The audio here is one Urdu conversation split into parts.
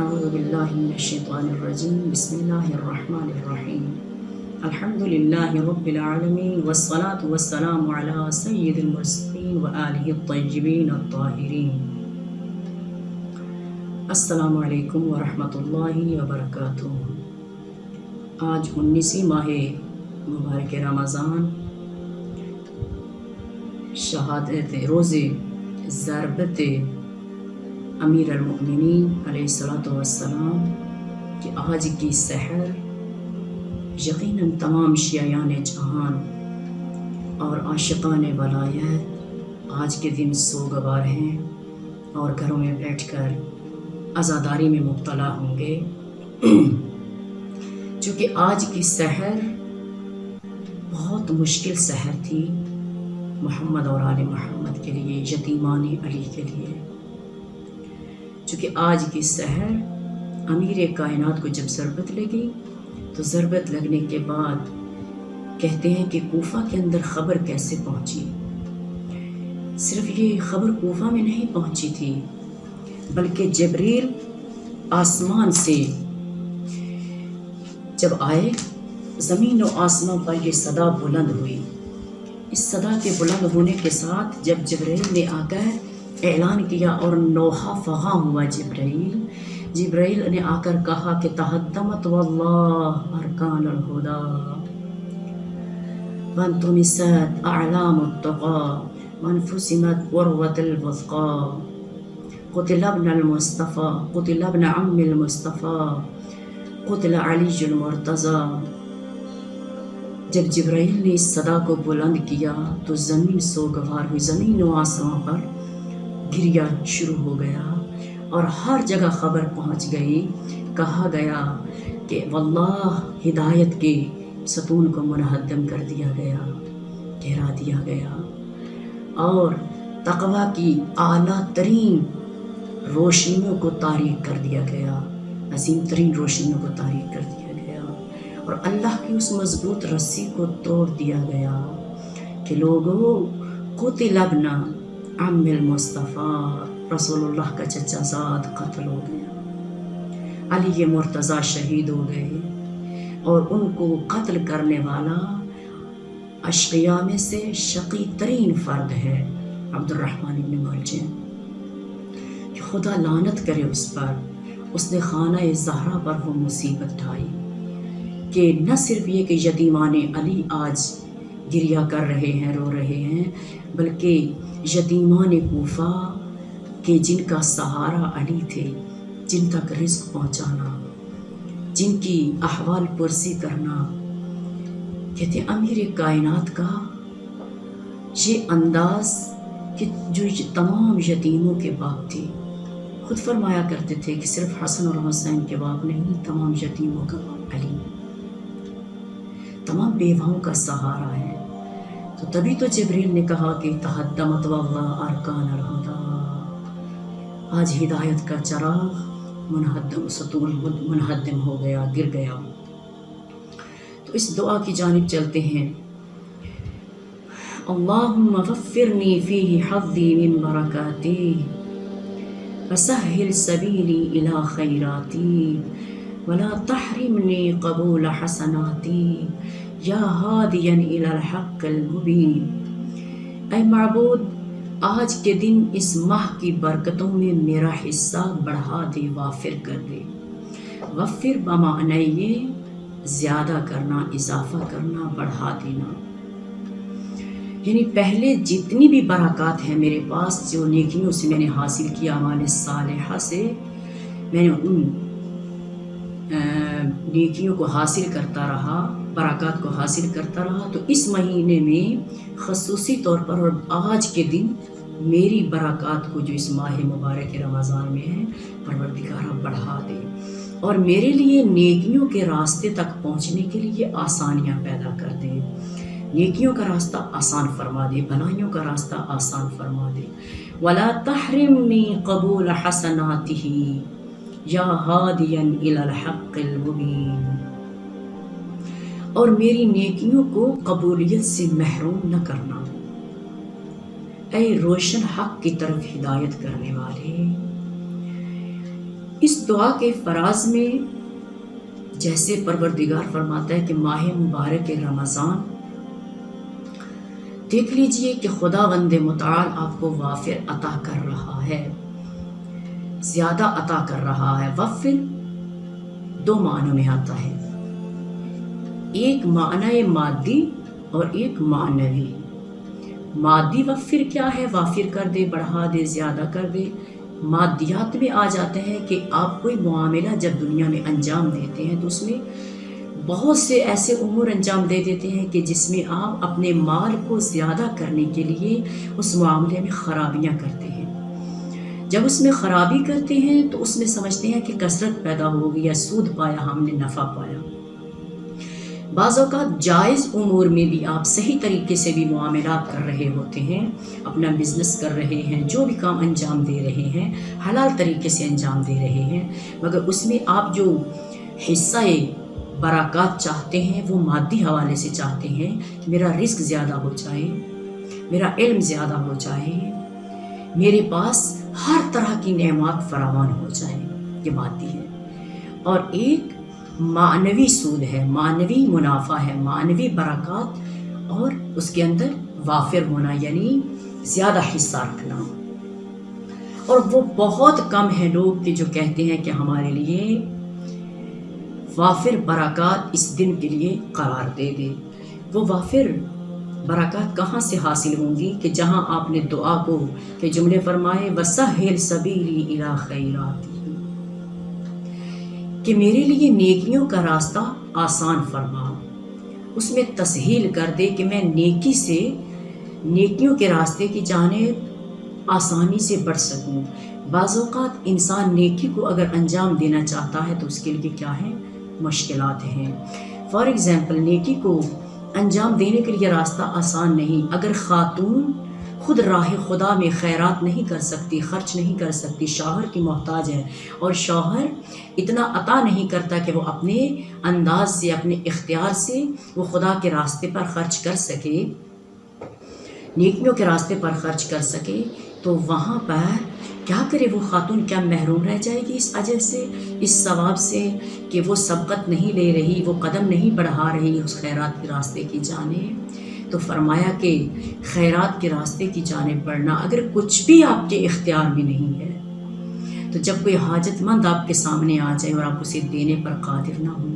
اعوذ باللہ من الشیطان الرجیم بسم اللہ الرحمن الرحیم الحمد للہ رب العالمین والصلاة والسلام علی سید المرسلین وآلہ الطیبین الطاہرین۔ السلام علیکم ورحمۃ اللہ وبرکاتہ۔ آج 19 ماہ مبارک رمضان، شہادت روز ضربت امیر المؤمنین علیہ السلام کہ آج کی سحر یقیناً تمام شیعیان جہان اور عاشقان ولایت آج کے دن سوگوار ہیں اور گھروں میں بیٹھ کر عزاداری میں مبتلا ہوں گے، چونکہ آج کی سحر بہت مشکل سحر تھی محمد اور آل محمد کے لیے، یتیمان علی کے لیے، چونکہ آج کی سحر امیر کائنات کو جب ضربت لگی تو ضربت لگنے کے بعد کہتے ہیں کہ کوفہ کے اندر خبر کیسے پہنچی۔ صرف یہ خبر کوفہ میں نہیں پہنچی تھی، بلکہ جبریل آسمان سے جب آئے، زمین و آسمان پر یہ صدا بلند ہوئی۔ اس صدا کے بلند ہونے کے ساتھ جب جبریل نے آ کر اعلان کیا اور نوحہ فغاں ہوا، جبریل نے آ کر کہا کہ تہدمت واللہ ارکان الہدا وانطمست اعلام التقى وانفسمت عروۃ الوثقى قتل ابن المصطفى قتل ابن عم المصطفى قتل علی المرتضی۔ جب جبرائیل نے اس صدا کو بلند کیا تو زمین سوگوار ہوئی، زمین و آسمان پر گریا شروع ہو گیا اور ہر جگہ خبر پہنچ گئی۔ کہا گیا کہ واللہ ہدایت کے ستون کو منہدم کر دیا گیا، گرا دیا گیا، اور تقوی کی اعلیٰ ترین روشنیوں کو تاریک کر دیا گیا، عظیم ترین روشنیوں کو تاریک کر دیا گیا، اور اللہ کی اس مضبوط رسی کو توڑ دیا گیا کہ لوگوں قتل ابن عم المصطفیٰ، رسول اللہ کا چچا زاد قتل ہو گیا، علی مرتضی شہید ہو گئے، اور ان کو قتل کرنے والا اشقیاء میں سے شقی ترین فرد ہے عبد الرحمن بن ملجم، کہ خدا لعنت کرے اس پر۔ اس نے خانہ زہرا پر وہ مصیبت ڈھائی کہ نہ صرف یہ کہ یتیمان علی آج گریہ کر رہے ہیں، رو رہے ہیں، بلکہ یتیمان کوفہ کہ جن کا سہارا علی تھے، جن تک رزق پہنچانا، جن کی احوال پرسی کرنا، کہتے ہیں امیر کائنات کا یہ انداز کہ جو تمام یتیموں کے باپ تھے، خود فرمایا کرتے تھے کہ صرف حسن اور حسین کے باپ نہیں، تمام یتیموں کا باپ علی، تمام بیواؤں کا سہارا ہے۔ تو تبھی تو جبریل نے کہا کہ تہدمت واللہ ارکان الہدا، آج ہدایت کا چراغ منہدم، ستون منہدم ہو گیا، گر گیا۔ تو اس دعا کی جانب چلتے ہیں۔ اللہم وفرنی فیہ حظی من برکاتی وسہل سبیلی الی خیراتی ولا تحرمنی قبول حسناتی یا ہادیا الی الحق المبین۔ اے معبود، آج کے دن اس ماہ کی برکتوں میں میرا حصہ بڑھا دے، وافر کر دے۔ وفر بمعنی یہ زیادہ کرنا، اضافہ کرنا، بڑھا دینا، یعنی پہلے جتنی بھی برکات ہیں میرے پاس، جو نیکیوں سے میں نے حاصل کیا، اعمال صالحہ سے میں نے ان نیکیوں کو حاصل کرتا رہا، برکات کو حاصل کرتا رہا، تو اس مہینے میں خصوصی طور پر اور آج کے دن میری برکات کو جو اس ماہ مبارک رمضان میں ہے، پروردگارہ بڑھا دے، اور میرے لیے نیکیوں کے راستے تک پہنچنے کے لیے آسانیاں پیدا کر دے، نیکیوں کا راستہ آسان فرما دے، بھلائیوں کا راستہ آسان فرما دے۔ وَلَا تَحْرِمْنِي قَبُولَ حَسَنَاتِهِ یا ہادیا الی الحق المبین، اور میری نیکیوں کو قبولیت سے محروم نہ کرنا۔ اے روشن حق کی طرف ہدایت کرنے والے، اس دعا کے فراز میں جیسے پروردگار فرماتا ہے کہ ماہ مبارک رمضان دیکھ لیجئے کہ خداوند متعال آپ کو وافر عطا کر رہا ہے، زیادہ عطا کر رہا ہے۔ وافر دو معنوں میں آتا ہے، ایک معنی مادی اور ایک معنوی۔ مادی وافر کیا ہے؟ وافر کر دے، بڑھا دے، زیادہ کر دے۔ مادیات میں آ جاتا ہے کہ آپ کوئی معاملہ جب دنیا میں انجام دیتے ہیں تو اس میں بہت سے ایسے امور انجام دے دیتے ہیں کہ جس میں آپ اپنے مال کو زیادہ کرنے کے لیے اس معاملے میں خرابیاں کرتے ہیں۔ جب اس میں خرابی کرتے ہیں تو اس میں سمجھتے ہیں کہ کثرت پیدا ہو گئی یا سود پایا، ہم نے نفع پایا۔ بعض اوقات جائز امور میں بھی آپ صحیح طریقے سے بھی معاملات کر رہے ہوتے ہیں، اپنا بزنس کر رہے ہیں، جو بھی کام انجام دے رہے ہیں حلال طریقے سے انجام دے رہے ہیں، مگر اس میں آپ جو حصہ برکات چاہتے ہیں وہ مادی حوالے سے چاہتے ہیں کہ میرا رزق زیادہ ہو جائے، میرا علم زیادہ ہو جائے، میرے پاس ہر طرح کی نعمات فراوان ہو جائے، یہ مادی ہے۔ اور ایک معنوی سود ہے، معنوی منافع ہے، معنوی برکات اور اس کے اندر وافر ہونا یعنی زیادہ حصہ رکھنا۔ اور وہ بہت کم ہیں لوگ کہ جو کہتے ہیں کہ ہمارے لیے وافر برکات اس دن کے لیے قرار دے دے۔ وہ وافر برکات کہاں سے حاصل ہوں گی کہ جہاں آپ نے دعا کو کہ جملے فرمائے وَسَهِّلْ سَبِيلِي إِلَىٰ خَيْرَاتِهِ، کہ میرے لیے نیکیوں کا راستہ آسان فرما، اس میں تسہیل کر دے کہ میں نیکی سے، نیکیوں کے راستے کی جانب آسانی سے بڑھ سکوں۔ بعض اوقات انسان نیکی کو اگر انجام دینا چاہتا ہے تو اس کے لیے کیا ہے؟ مشکلات ہیں۔ فار ایگزامپل نیکی کو انجام دینے کے لیے راستہ آسان نہیں۔ اگر خاتون خود راہ خدا میں خیرات نہیں کر سکتی، خرچ نہیں کر سکتی، شوہر کی محتاج ہے اور شوہر اتنا عطا نہیں کرتا کہ وہ اپنے انداز سے، اپنے اختیار سے وہ خدا کے راستے پر خرچ کر سکے، نیکیوں کے راستے پر خرچ کر سکے، تو وہاں پر کیا کرے وہ خاتون؟ کیا محروم رہ جائے گی اس اجر سے، اس ثواب سے کہ وہ سبقت نہیں لے رہی، وہ قدم نہیں بڑھا رہی اس خیرات کے راستے کی جانب؟ تو فرمایا کہ خیرات کے راستے کی جانب بڑھنا اگر کچھ بھی آپ کے اختیار میں نہیں ہے، تو جب کوئی حاجت مند آپ کے سامنے آ جائے اور آپ اسے دینے پر قادر نہ ہو،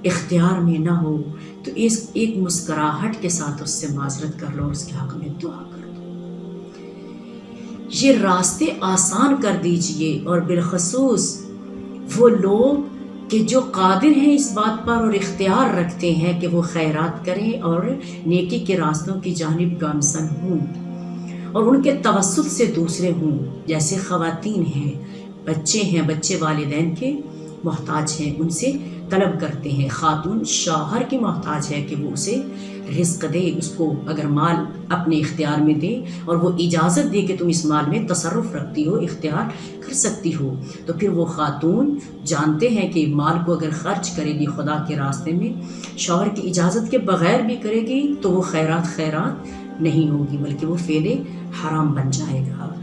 اختیار میں نہ ہو، تو ایک مسکراہٹ کے ساتھ اس سے معذرت کر لو اور اس کے حق میں دعا کر دو۔ یہ راستے آسان کر دیجئے، اور بالخصوص وہ لوگ کہ جو قادر ہیں اس بات پر اور اختیار رکھتے ہیں کہ وہ خیرات کریں اور نیکی کے راستوں کی جانب گامزن ہوں اور ان کے توسط سے دوسرے ہوں، جیسے خواتین ہیں، بچے ہیں، بچے والدین کے محتاج ہیں، ان سے طلب کرتے ہیں۔ خاتون شوہر کی محتاج ہے کہ وہ اسے رزق دے، اس کو اگر مال اپنے اختیار میں دے اور وہ اجازت دے کہ تم اس مال میں تصرف رکھتی ہو، اختیار کر سکتی ہو، تو پھر وہ خاتون جانتے ہیں کہ مال کو اگر خرچ کرے گی خدا کے راستے میں، شوہر کی اجازت کے بغیر بھی کرے گی، تو وہ خیرات نہیں ہوگی بلکہ وہ فعل حرام بن جائے گا۔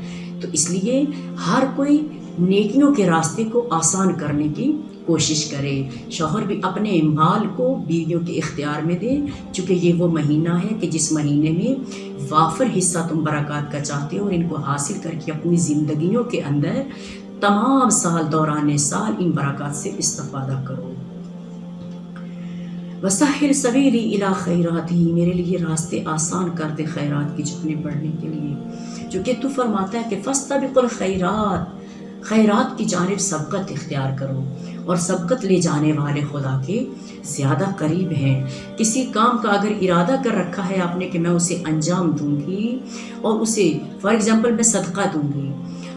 تو اس لیے ہر کوئی نیکیوں کے راستے کو آسان کرنے کی کوشش کرے، شوہر بھی اپنے مال کو بیویوں کے اختیار میں دے، چونکہ یہ وہ مہینہ ہے کہ جس مہینے میں وافر حصہ تم برکات کا چاہتے ہو، اور ان کو حاصل کر کے اپنی زندگیوں کے اندر تمام سال، دوران سال ان برکات سے استفادہ کرو۔ وَسَهِّلْ سَبِيلِي إِلَىٰ خَيْرَاتِهِ، میرے لیے راستے آسان کر دے خیرات کی جانب بڑھنے کے لیے، چونکہ تو فرماتا ہے کہ فَاسْتَبِقُوا الْخَيْرَاتِ، خیرات کی جانب سبقت اختیار کرو، اور سبقت لے جانے والے خدا کے زیادہ قریب ہیں۔ کسی کام کا اگر ارادہ کر رکھا ہے آپ نے کہ میں اسے انجام دوں گی، اور اسے فار ایگزامپل میں صدقہ دوں گی،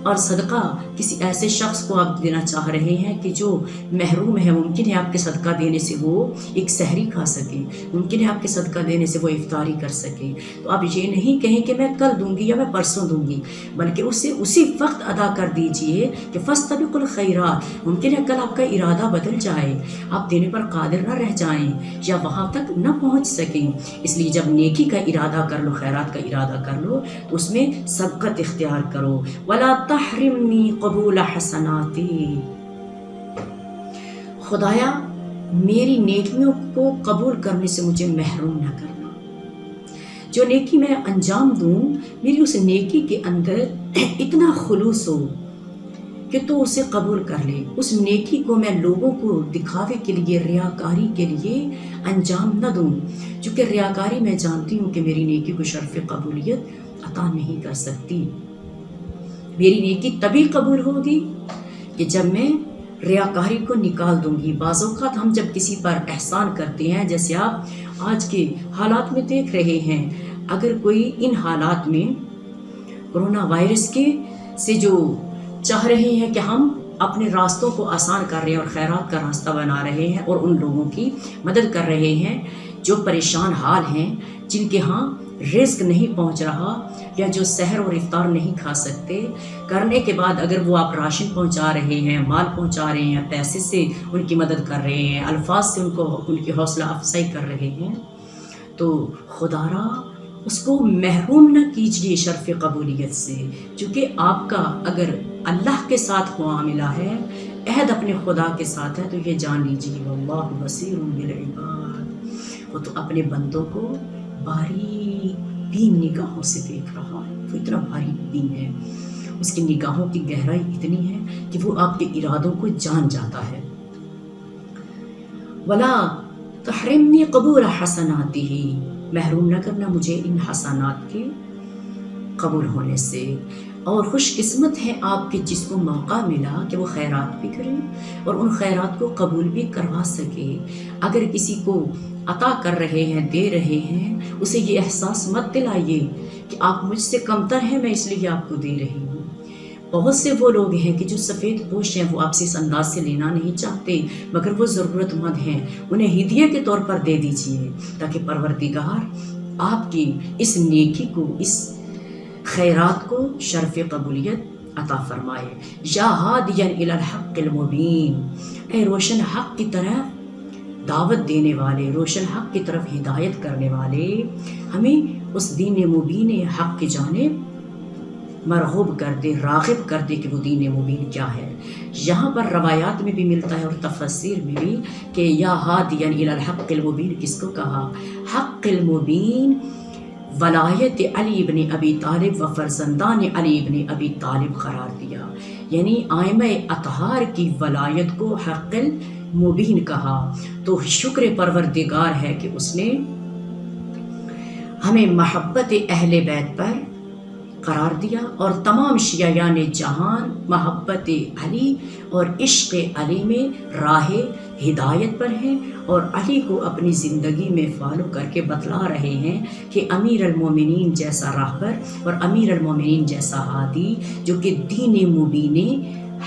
اور صدقہ کسی ایسے شخص کو آپ دینا چاہ رہے ہیں کہ جو محروم ہے، ممکن ہے آپ کے صدقہ دینے سے وہ ایک سحری کھا سکے، ممکن ہے آپ کے صدقہ دینے سے وہ افطاری کر سکے، تو آپ یہ نہیں کہیں کہ میں کل دوں گی یا میں پرسوں دوں گی، بلکہ اسے اسی وقت ادا کر دیجئے کہ فاستبقوا الخیرات۔ ممکن ہے کل آپ کا ارادہ بدل جائے، آپ دینے پر قادر نہ رہ جائیں یا وہاں تک نہ پہنچ سکیں، اس لیے جب نیکی کا ارادہ کر لو، خیرات کا ارادہ کر لو، تو اس میں سبقت اختیار کرو۔ وَلَا تحرمنی قبول حسناتی، خدایا میری نیکیوں کو قبول کرنے سے مجھے محروم نہ کرنا، جو نیکی میں انجام دوں میری اس نیکی کے اندر اتنا خلوص ہو کہ تو اسے قبول کر لے، اس نیکی کو میں لوگوں کو دکھاوے کے لیے، ریاکاری کے لیے انجام نہ دوں، چونکہ ریاکاری میں جانتی ہوں کہ میری نیکی کو شرف قبولیت عطا نہیں کر سکتی۔ میری نیکی تبھی قبول ہوگی کہ جب میں ریاکاری کو نکال دوں گی۔ بعض اوقات ہم جب کسی پر احسان کرتے ہیں، جیسے آپ آج کے حالات میں دیکھ رہے ہیں، اگر کوئی ان حالات میں کرونا وائرس کے سے جو چاہ رہے ہیں کہ ہم اپنے راستوں کو آسان کر رہے ہیں اور خیرات کا راستہ بنا رہے ہیں اور ان لوگوں کی مدد کر رہے ہیں جو پریشان حال ہیں، جن کے ہاں رزق نہیں پہنچ رہا یا جو سحر اور افطار نہیں کھا سکتے، کرنے کے بعد اگر وہ آپ راشن پہنچا رہے ہیں، مال پہنچا رہے ہیں، پیسے سے ان کی مدد کر رہے ہیں، الفاظ سے ان کی حوصلہ افزائی کر رہے ہیں، تو خدا را اس کو محروم نہ کیجیے شرف قبولیت سے، چونکہ آپ کا اگر اللہ کے ساتھ معاملہ ہے، عہد اپنے خدا کے ساتھ ہے، تو یہ جان لیجیے واللہ بصیر بالعباد، وہ تو اپنے بندوں کو باریک بین نگاہوں سے دیکھ رہا ہے، وہ اتنا باریک بین ہے، اس کی نگاہوں کی گہرائی اتنی ہے کہ وہ آپ کے ارادوں کو جان جاتا ہے۔ ولا تحرمنی قبول حسناتہ، محروم نہ کرنا مجھے ان حسنات کے قبول ہونے سے۔ اور خوش قسمت ہے آپ کے جس کو موقع ملا کہ وہ خیرات بھی کریں اور ان خیرات کو قبول بھی کروا سکے۔ اگر کسی کو عطا کر رہے ہیں، دے رہے ہیں، اسے یہ احساس مت دلائیے کہ آپ مجھ سے کمتر ہیں، میں اس لیے آپ کو دے رہی ہوں۔ بہت سے وہ لوگ ہیں کہ جو سفید پوش ہیں، وہ آپ سے اس انداز سے لینا نہیں چاہتے، مگر وہ ضرورت مند ہیں، انہیں ہدیہ کے طور پر دے دیجیے تاکہ پروردگار آپ کی اس نیکی کو، اس خیرات کو شرف قبولیت عطا فرمائے۔ یا ہادیا الی الحق المبین، اے روشن حق کی طرف دعوت دینے والے، روشن حق کی طرف ہدایت کرنے والے، ہمیں اس دین مبین حق کی جانب مرغوب کر دے، راغب کر دے کہ وہ دین مبین کیا ہے۔ یہاں پر روایات میں بھی ملتا ہے اور تفسیر میں بھی کہ یا ہادیا الی الحق المبین کس کو کہا؟ حق المبین ولایت علی ابن ابی طالب و فرزندان علی ابن ابی طالب قرار دیا، یعنی ائمہ اطہار کی ولایت کو حق المبین کہا۔ تو شکر پروردگار ہے کہ اس نے ہمیں محبت اہل بیت پر قرار دیا اور تمام شیعیان جہان محبت علی اور عشق علی میں راہ ہدایت پر ہیں اور علی کو اپنی زندگی میں فالو کر کے بتلا رہے ہیں کہ امیر المومنین جیسا راہبر اور امیر المومنین جیسا ہادی جو کہ دین مبین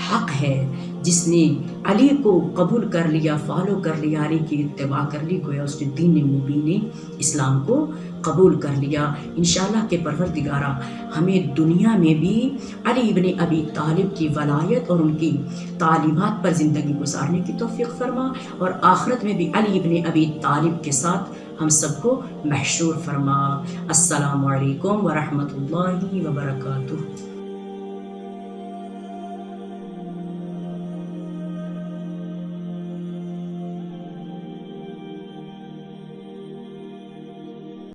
حق ہے، جس نے علی کو قبول کر لیا، فالو کر لیا، علی کی اتباع کر لی، گویا اس نے دین مبین اسلام کو قبول کر لیا۔ انشاءاللہ کہ پروردگارہ ہمیں دنیا میں بھی علی ابن ابی طالب کی ولایت اور ان کی تعلیمات پر زندگی گزارنے کی توفیق فرما، اور آخرت میں بھی علی ابن ابی طالب کے ساتھ ہم سب کو محشور فرما۔ السلام علیکم ورحمۃ اللہ وبرکاتہ۔